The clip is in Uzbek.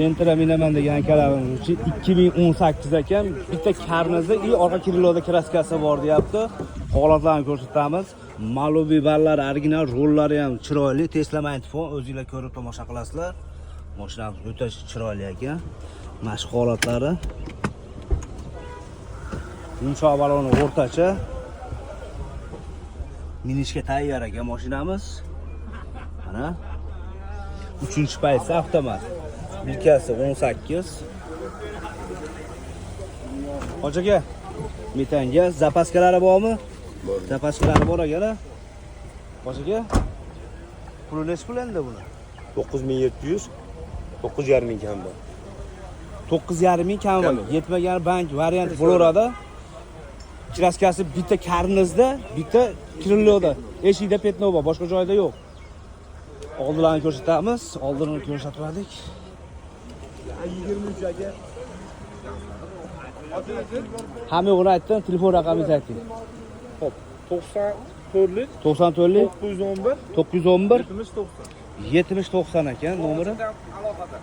Centra minaman degan akalarimiz uchun 2018 ekan. Bitta karnizda i orqa kriloda kraskasi bor deyapti. Holatlarni ko'rsatamiz. Malubi ballar original, rollari ham chiroyli. Tesla Mantifon o'zingizlar ko'rib tomosha qilasizlar. Mashinamiz o'ta chiroyli ekan. Mashq holatlari. Yumshoq baloni o'rtacha. Minishga tayyor ekan mashinamiz. Mana 3-paysa avtomat. Bilkasi 18. Hocaga metanga zapaskalari bormi? Bor. Zapaskalari bor ekan. Hocaga puli necha pul endi buni? 9700, 9,5 ming kam bor. 9,5 ming kam bor. Yetmagan bank variant bo'laveradi. Kraskasi bitta karnizda, bitta krilloda. Eshikda petno bor, boshqa joyda yo'q. Oldinlarni ko'rsatamiz. Oldinini ko'rsatmadik. 23 aka. Hamma yo'g'ini aytdim, telefon raqamingizni ayting. Xo'p, 94lik 94lik 911 911 7090. 7090 ekan nomeri. Aloqada.